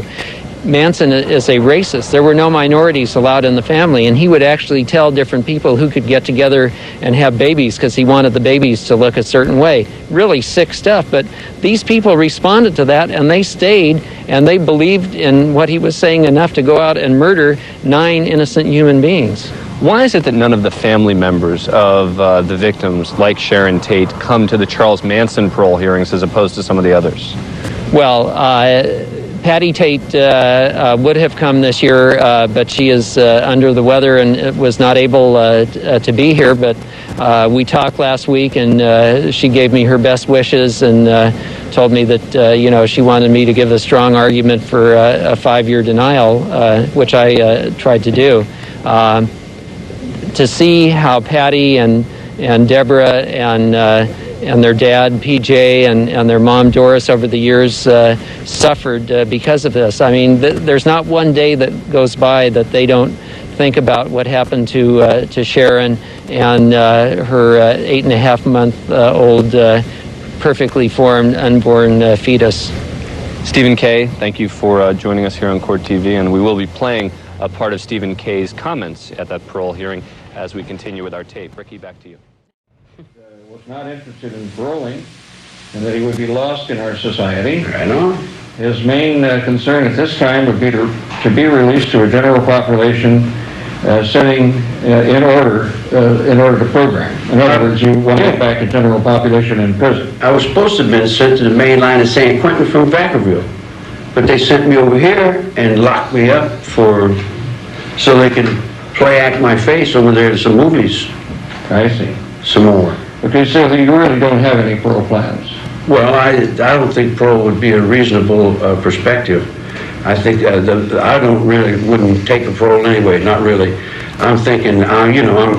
Manson is a racist. There were no minorities allowed in the family, and he would actually tell different people who could get together and have babies because he wanted the babies to look a certain way. Really sick stuff, but these people responded to that, and they stayed, and they believed in what he was saying enough to go out and murder 9 innocent human beings. Why is it that none of the family members of the victims, like Sharon Tate, come to the Charles Manson parole hearings as opposed to some of the others? Well, Patty Tate would have come this year, but she is under the weather and was not able to be here. But we talked last week, and she gave me her best wishes and told me that she wanted me to give a strong argument for a 5-year denial, which I tried to do. To see how Patty and Deborah and their dad, PJ, and their mom, Doris, over the years suffered because of this. I mean, there's not one day that goes by that they don't think about what happened to Sharon and her 8.5-month-old perfectly formed unborn fetus. Stephen Kay, thank you for joining us here on Court TV, and we will be playing a part of Stephen Kay's comments at that parole hearing as we continue with our tape. Ricky, back to you. Was not interested in paroling, and that he would be lost in our society. Right on. His main concern at this time would be to be released to a general population setting in order to program. In other words, you want to get back a general population in prison. I was supposed to have been sent to the main line of San Quentin from Vacaville, but they sent me over here and locked me up so they could play act my face over there to some movies. I see. Some more. Okay, so you really don't have any parole plans. Well, I don't think parole would be a reasonable perspective. I think wouldn't take a parole anyway, not really. I'm thinking, I'm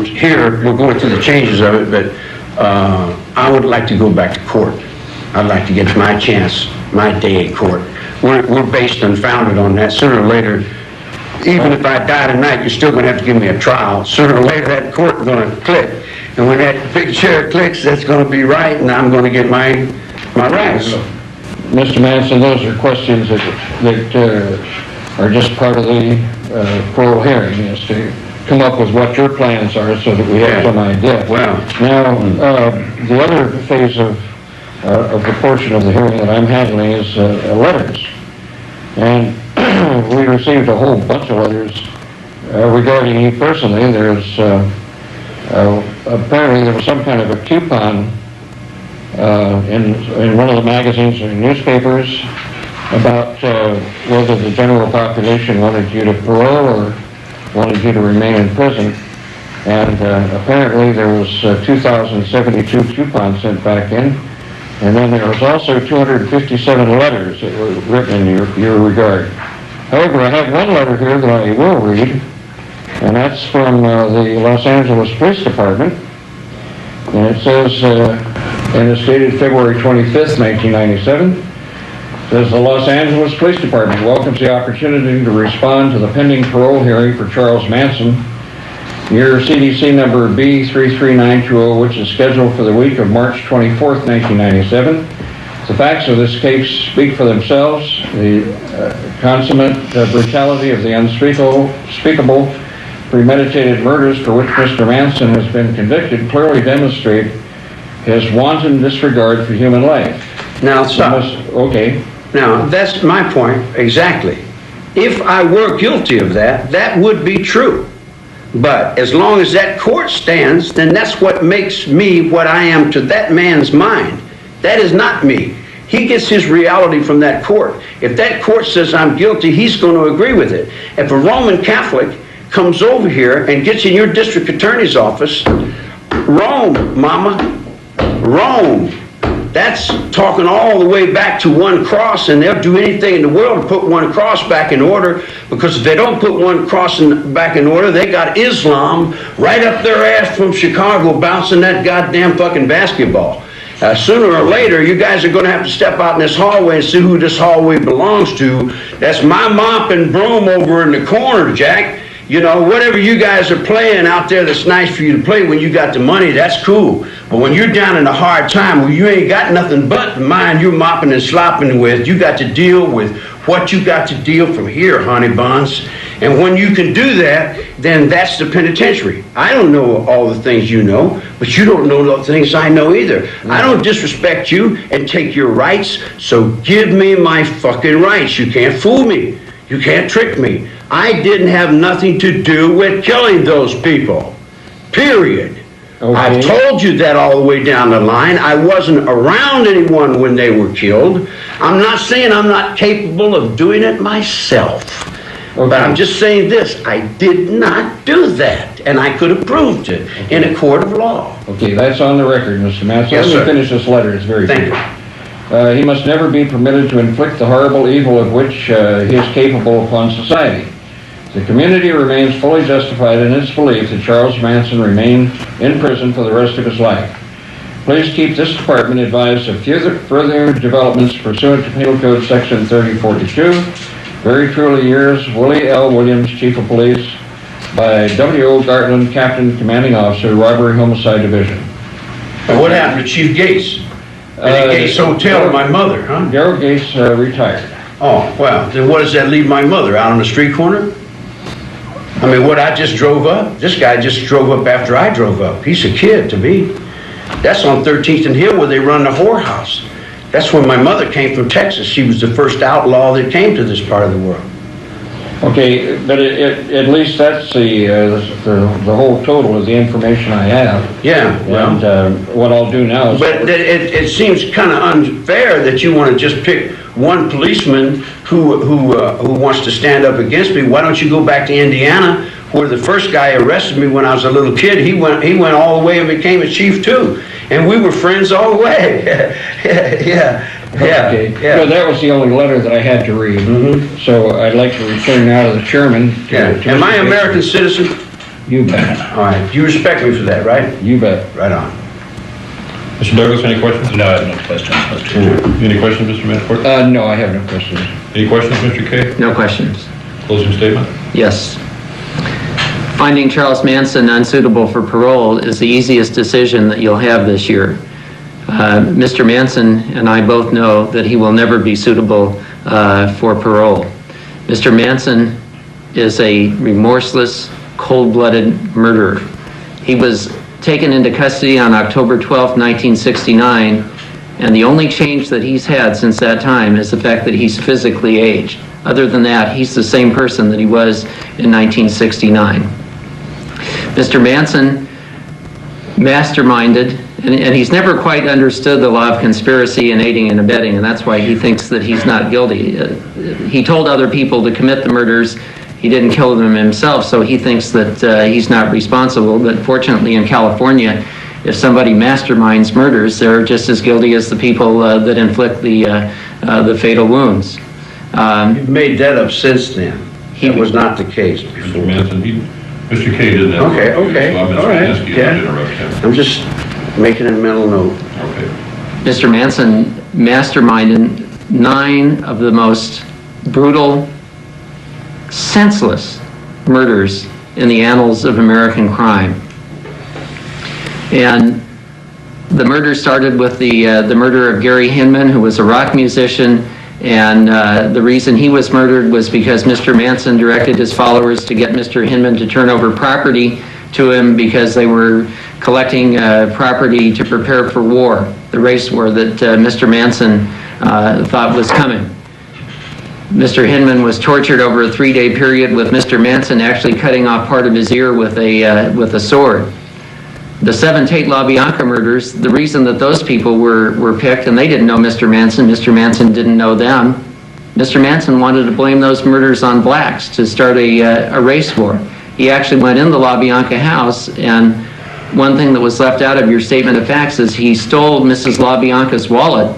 here, we're going through the changes of it, but I would like to go back to court. I'd like to get my chance, my day in court. We're based and founded on that. Sooner or later, even if I die tonight, you're still going to have to give me a trial. Sooner or later, that court is going to click. And when that big chair clicks, that's going to be right, and I'm going to get my rights. Mr. Manson, those are questions that are just part of the parole hearing, is to come up with what your plans are so that we have some idea. Well, now, the other phase of the portion of the hearing that I'm handling is letters. And we received a whole bunch of letters regarding you personally. There's apparently there was some kind of a coupon in one of the magazines or newspapers about whether the general population wanted you to parole or wanted you to remain in prison. And apparently there was 2,072 coupons sent back in. And then there was also 257 letters that were written in your regard. However, I have one letter here that I will read, and that's from the Los Angeles Police Department. And it says, and it's dated February 25th, 1997. It says, the Los Angeles Police Department welcomes the opportunity to respond to the pending parole hearing for Charles Manson, your CDC number B33920, which is scheduled for the week of March 24th, 1997. The facts of this case speak for themselves. The consummate brutality of the unspeakable, premeditated murders for which Mr. Manson has been convicted clearly demonstrate his wanton disregard for human life. Now, stop. Okay. Now, that's my point, exactly. If I were guilty of that, that would be true. But as long as that court stands, then that's what makes me what I am to that man's mind. That is not me. He gets his reality from that court. If that court says I'm guilty, he's going to agree with it. If a Roman Catholic comes over here and gets in your district attorney's office, Rome, mama, Rome. That's talking all the way back to one cross, and they'll do anything in the world to put one cross back in order, because if they don't put one cross back in order, they got Islam right up their ass from Chicago bouncing that goddamn fucking basketball. Sooner or later, you guys are going to have to step out in this hallway and see who this hallway belongs to. That's my mop and broom over in the corner, Jack. You know, whatever you guys are playing out there that's nice for you to play when you got the money, that's cool. But when you're down in a hard time where you ain't got nothing but the mind you're mopping and slopping with, you got to deal with what you got to deal from here, honey buns. And when you can do that, then that's the penitentiary. I don't know all the things you know, but you don't know the things I know either. I don't disrespect you and take your rights, so give me my fucking rights. You can't fool me. You can't trick me. I didn't have nothing to do with killing those people. Period. Okay. I've told you that all the way down the line. I wasn't around anyone when they were killed. I'm not saying I'm not capable of doing it myself. Okay. But I'm just saying this. I did not do that. And I could have proved it in a court of law. Okay, that's on the record, Mr. Manson. Yes, Let me sir. finish this letter. It's very Thank clear. you. He must never be permitted to inflict the horrible evil of which he is capable upon society. The community remains fully justified in its belief that Charles Manson remain in prison for the rest of his life. Please keep this department advised of further developments pursuant to Penal Code Section 3042. Very truly yours, Willie L. Williams, Chief of Police, by W.O. Gartland, Captain, Commanding Officer, Robbery Homicide Division. And what happened to Chief Gates? At the Gates Hotel, my mother, huh? Daryl Gates retired. Oh, well, then what does that leave my mother, out on the street corner? I mean, what, I just drove up? This guy just drove up after I drove up. He's a kid to me. That's on 13th and Hill where they run the whorehouse. That's when my mother came from Texas. She was the first outlaw that came to this part of the world. Okay, but at least that's the whole total of the information I have. Yeah, well. And what I'll do now is... But it seems kind of unfair that you want to just pick one policeman who wants to stand up against me. Why don't you go back to Indiana, where the first guy arrested me when I was a little kid? He went all the way and became a chief too, and we were friends all the way. Yeah. Okay. So that was the only letter that I had to read. So I'd like to return now to the chairman. Am I an American citizen? You bet. All right. You respect me for that, right? You bet. Right on. Mr. Douglas, any questions? No, I have no questions, Mr. Chair. Any questions, Mr. Manafort? No, I have no questions. Any questions, Mr. Kay? No questions. Closing statement? Yes. Finding Charles Manson unsuitable for parole is the easiest decision that you'll have this year. Mr. Manson and I both know that he will never be suitable for parole. Mr. Manson is a remorseless, cold-blooded murderer. He was taken into custody on October 12, 1969, and the only change that he's had since that time is the fact that he's physically aged. Other than that, he's the same person that he was in 1969. Mr. Manson masterminded, and he's never quite understood the law of conspiracy and aiding and abetting, and that's why he thinks that he's not guilty. He told other people to commit the murders. He didn't kill them himself, so he thinks that he's not responsible. But fortunately in California, if somebody masterminds murders, they're just as guilty as the people that inflict the fatal wounds. You've made that up since then. That was not the case before. Mr. Manson, Mr. Kay didn't have Okay, so I'm all right. asking you to interrupt him. I'm just making a mental note. Okay. Mr. Manson masterminded 9 of the most brutal, senseless murders in the annals of American crime. And the murder started with the murder of Gary Hinman, who was a rock musician, and the reason he was murdered was because Mr. Manson directed his followers to get Mr. Hinman to turn over property to him because they were collecting property to prepare for war, the race war that Mr. Manson thought was coming. Mr. Hinman was tortured over a 3-day period, with Mr. Manson actually cutting off part of his ear with a sword. The 7 Tate LaBianca murders, the reason that those people were picked, and they didn't know Mr. Manson didn't know them. Mr. Manson wanted to blame those murders on blacks to start a race war. He actually went in the LaBianca house, and one thing that was left out of your statement of facts is he stole Mrs. LaBianca's wallet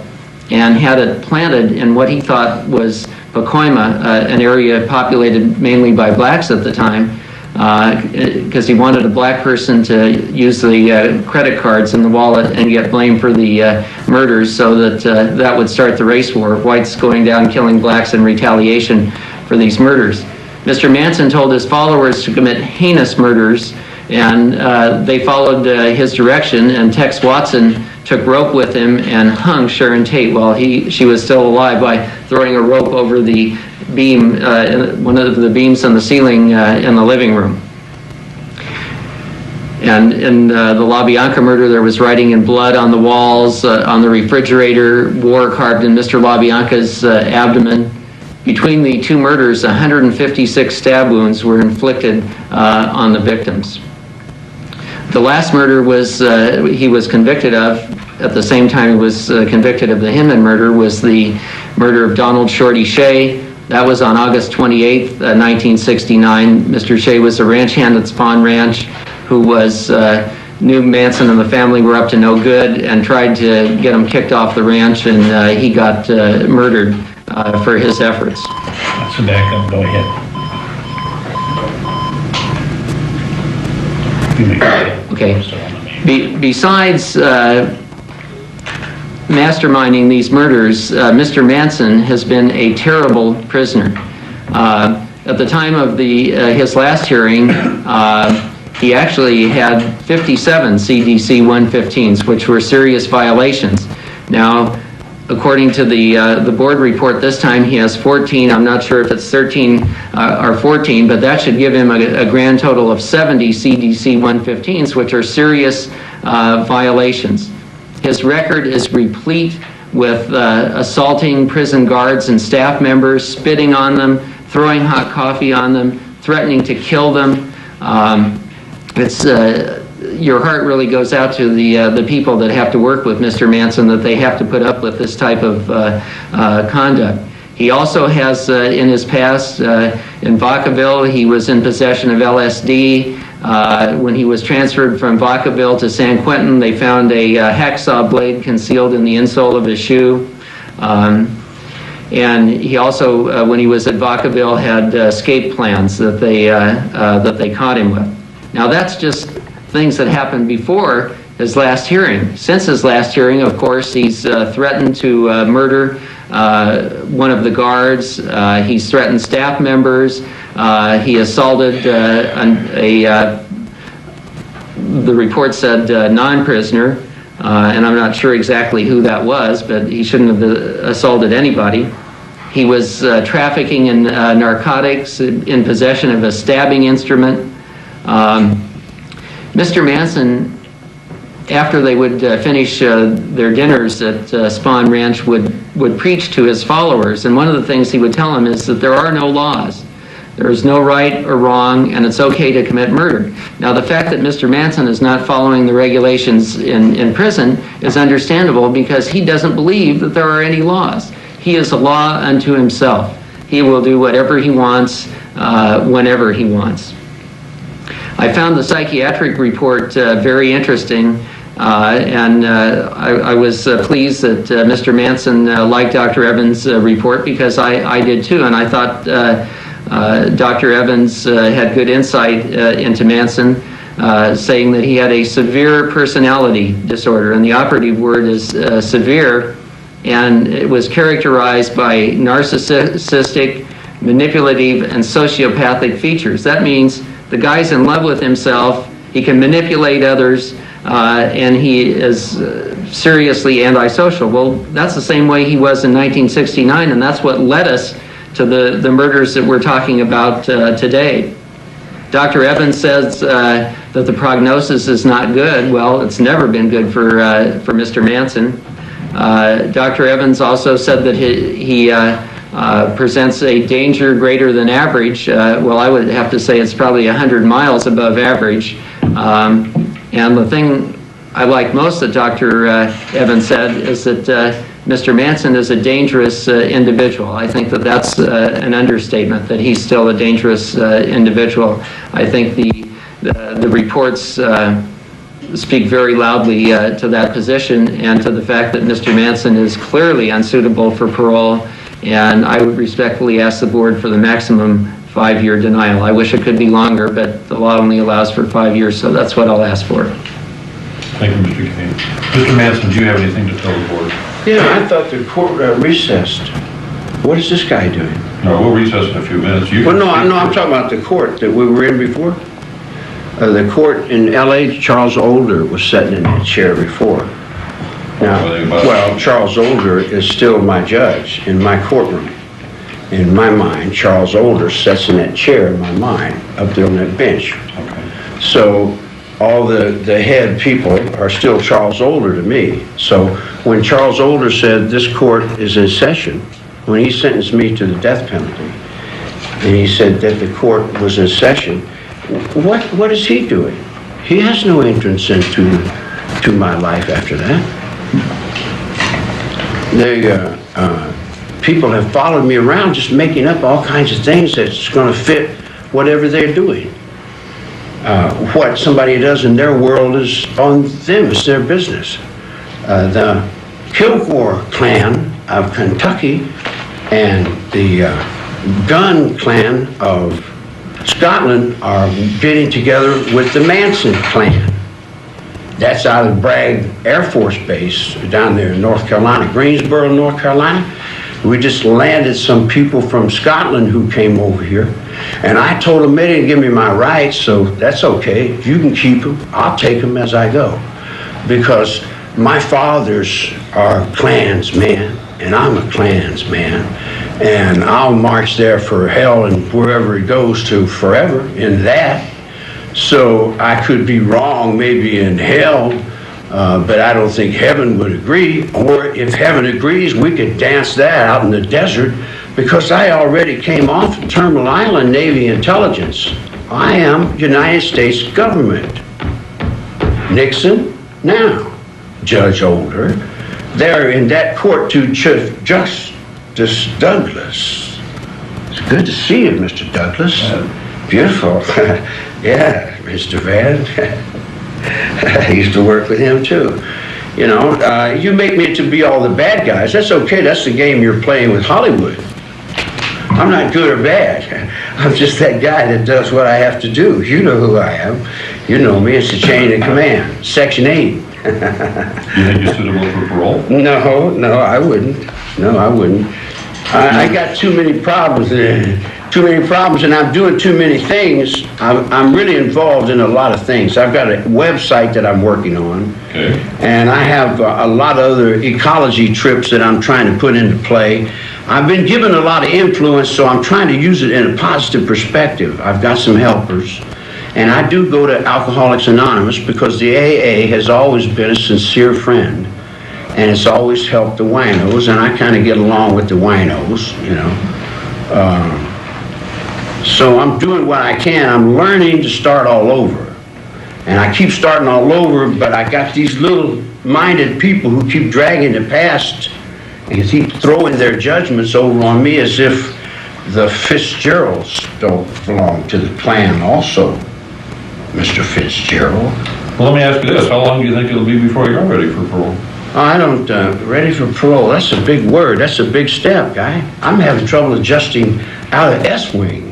and had it planted in what he thought was Pacoima, an area populated mainly by blacks at the time, because he wanted a black person to use the credit cards in the wallet and get blamed for the murders, so that that would start the race war, whites going down killing blacks in retaliation for these murders. Mr. Manson told his followers to commit heinous murders, and they followed his direction, and Tex Watson took rope with him and hung Sharon Tate while she was still alive by throwing a rope over the beam, one of the beams on the ceiling in the living room. And in the LaBianca murder, there was writing in blood on the walls, on the refrigerator, war carved in Mr. LaBianca's abdomen. Between the 2 murders, 156 stab wounds were inflicted on the victims. The last murder he was convicted of, at the same time he was convicted of the Hinman murder, was the murder of Donald Shea. That was on August 28th, 1969. Mr. Shea was a ranch hand at Spawn Ranch who knew Manson and the family were up to no good and tried to get him kicked off the ranch, and he got murdered for his efforts. That's a backup. Go ahead. Okay. Besides masterminding these murders, Mr. Manson has been a terrible prisoner. At the time of his last hearing, he actually had 57 CDC 115s, which were serious violations. Now, according to the board report, this time he has 14. I'm not sure if it's 13 or 14, but that should give him a grand total of 70 CDC 115s, which are serious violations. His record is replete with assaulting prison guards and staff members, spitting on them, throwing hot coffee on them, threatening to kill them. Your heart really goes out to the people that have to work with Mr. Manson, that they have to put up with this type of conduct. He also has, in his past, in Vacaville, he was in possession of LSD. When he was transferred from Vacaville to San Quentin, they found a hacksaw blade concealed in the insole of his shoe. And he also, when he was at Vacaville, had escape plans that they caught him with. Now that's just things that happened before his last hearing. Since his last hearing, of course, he's threatened to murder one of the guards. He's threatened staff members. He assaulted the report said non-prisoner, and I'm not sure exactly who that was, but he shouldn't have assaulted anybody. He was trafficking in narcotics, in possession of a stabbing instrument. Mr. Manson, after they would finish their dinners at Spawn Ranch, would preach to his followers, and one of the things he would tell them is that there are no laws. There is no right or wrong, and it's okay to commit murder. Now, the fact that Mr. Manson is not following the regulations in prison is understandable because he doesn't believe that there are any laws. He is a law unto himself. He will do whatever he wants, whenever he wants. I found the psychiatric report very interesting, and I was pleased that Mr. Manson liked Dr. Evans' report because I did too, and I thought Dr. Evans had good insight into Manson, saying that he had a severe personality disorder, and the operative word is severe, and it was characterized by narcissistic, manipulative, and sociopathic features. That means the guy's in love with himself, he can manipulate others, and he is seriously antisocial. Well, that's the same way he was in 1969, and that's what led us to the murders that we're talking about today. Dr. Evans says that the prognosis is not good. Well, it's never been good for Mr. Manson. Dr. Evans also said that he presents a danger greater than average. Well, I would have to say it's probably 100 miles above average. And the thing I like most that Dr. Evans said is that Mr. Manson is a dangerous individual. I think that that's an understatement, that he's still a dangerous individual. I think the reports speak very loudly to that position and to the fact that Mr. Manson is clearly unsuitable for parole, and I would respectfully ask the board for the maximum 5-year denial. I wish it could be longer, but the law only allows for 5 years, so that's what I'll ask for. Thank you, Mr. Kane. Mr. Manson, do you have anything to tell the board? Yeah, I thought the court recessed. What is this guy doing? No, we'll recess in a few minutes. Well, no, I'm talking about the court that we were in before. The court in L.A., Charles Older was sitting in that chair before. Now, well, Charles Older is still my judge in my courtroom. In my mind, Charles Older sits in that chair in my mind, up there on that bench. Okay. So all the head people are still Charles Older to me. So when Charles Older said this court is in session, when he sentenced me to the death penalty, and he said that the court was in session, what is he doing? He has no entrance into my life after that. People have followed me around just making up all kinds of things that's going to fit whatever they're doing. What somebody does in their world is on them, it's their business. The Kilgore clan of Kentucky and the gun clan of Scotland are getting together with the Manson clan. That's out of Bragg Air Force Base down there in North Carolina, Greensboro, North Carolina. We just landed some people from Scotland who came over here. And I told them they didn't give me my rights, so that's okay. You can keep them. I'll take them as I go. Because my fathers are Klansmen, and I'm a Klansman. And I'll march there for hell and wherever it goes to forever in that. So I could be wrong maybe in hell, But I don't think heaven would agree, or if heaven agrees, we could dance that out in the desert, because I already came off Terminal Island Navy intelligence. I am United States government. Nixon, now Judge Older, there in that court to Justice Douglas. It's good to see you, Mr. Douglas. Beautiful. Yeah, Mr. Van. I used to work with him too. You know, you make me to be all the bad guys. That's okay. That's the game you're playing with Hollywood. I'm not good or bad. I'm just that guy that does what I have to do. You know who I am. You know me. It's the chain of command. Section 8. You think you're suitable for parole? No, I wouldn't. No, I wouldn't. I got too many problems. And I'm doing too many things. I'm really involved in a lot of things. I've got a website that I'm working on. Okay. And I have a lot of other ecology trips that I'm trying to put into play. I've been given a lot of influence, so I'm trying to use it in a positive perspective. I've got some helpers. And I do go to Alcoholics Anonymous because the AA has always been a sincere friend. And it's always helped the winos, and I kind of get along with the winos, you know. So I'm doing what I can. I'm learning to start all over. And I keep starting all over, but I got these little minded people who keep dragging the past and keep throwing their judgments over on me as if the Fitzgeralds don't belong to the Klan also, Mr. Fitzgerald. Well, let me ask you this. How long do you think it'll be before you're ready for parole? I don't, ready for parole, that's a big word. That's a big step, guy. I'm having trouble adjusting out of S-wing.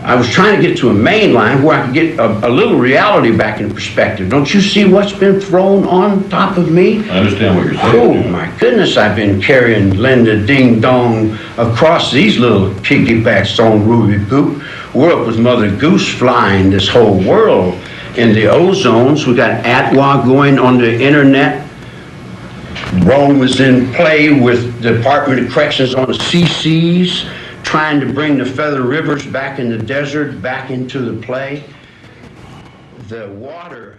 I was trying to get to a main line where I could get a little reality back in perspective. Don't you see what's been thrown on top of me? I understand what you're saying. Oh, my goodness, I've been carrying Linda Ding Dong across these little piggybacks on Ruby Poop. We're up with Mother Goose flying this whole world in the ozones. We got Atwa going on the internet. Rome is in play with the Department of Corrections on the CCs, trying to bring the Feather Rivers back in the desert, back into the play. The water